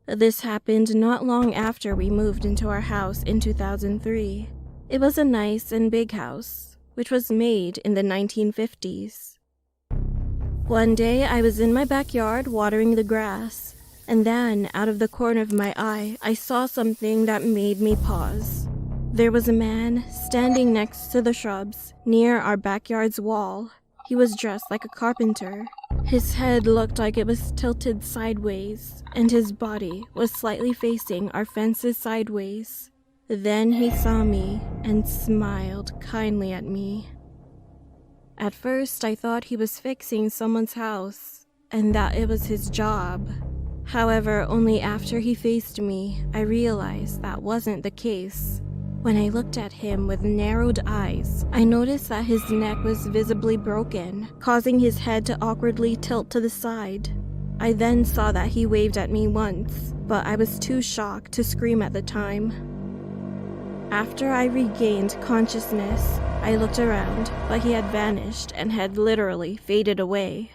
This happened not long after we moved into our house in 2003. It was a nice and big house, which was made in the 1950s. One day I was in my backyard watering the grass, and then out of the corner of my eye, I saw something that made me pause. There was a man standing next to the shrubs near our backyard's wall. He was dressed like a carpenter. His head looked like it was tilted sideways, and his body was slightly facing our fences sideways. Then he saw me and smiled kindly at me. At first, I thought he was fixing someone's house, and that it was his job. However, only after he faced me, I realized that wasn't the case. When I looked at him with narrowed eyes, I noticed that his neck was visibly broken, causing his head to awkwardly tilt to the side. I then saw that he waved at me once, but I was too shocked to scream at the time. After I regained consciousness, I looked around, but he had vanished and had literally faded away.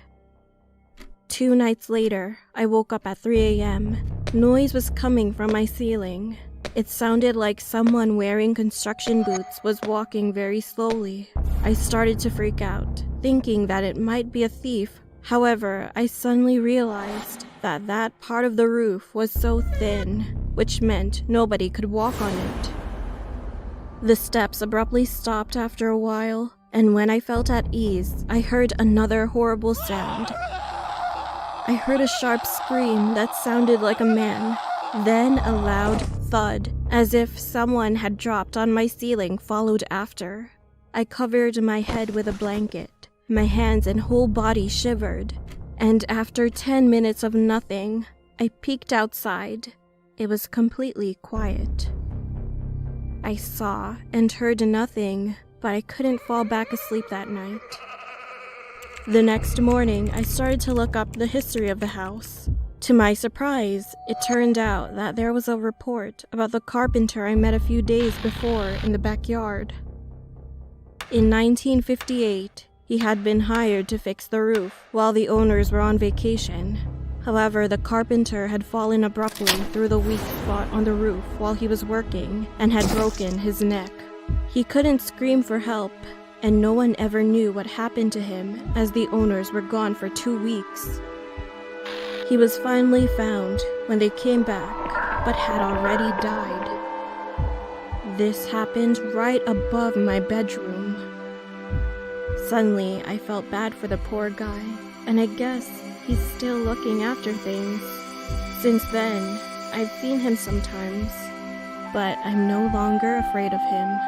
2 nights later, I woke up at 3 a.m. Noise was coming from my ceiling. It sounded like someone wearing construction boots was walking very slowly. I started to freak out, thinking that it might be a thief. However, I suddenly realized that that part of the roof was so thin, which meant nobody could walk on it. The steps abruptly stopped after a while, and when I felt at ease, I heard another horrible sound. I heard a sharp scream that sounded like a man, then a loud thud, as if someone had dropped on my ceiling, followed after. I covered my head with a blanket. My hands and whole body shivered, and after 10 minutes of nothing, I peeked outside. It was completely quiet. I saw and heard nothing, but I couldn't fall back asleep that night. The next morning, I started to look up the history of the house. To my surprise, it turned out that there was a report about the carpenter I met a few days before in the backyard. In 1958, he had been hired to fix the roof while the owners were on vacation. However, the carpenter had fallen abruptly through the weak spot on the roof while he was working and had broken his neck. He couldn't scream for help, and no one ever knew what happened to him as the owners were gone for 2 weeks. He was finally found when they came back, but had already died. This happened right above my bedroom. Suddenly, I felt bad for the poor guy, and I guess he's still looking after things. Since then, I've seen him sometimes, but I'm no longer afraid of him.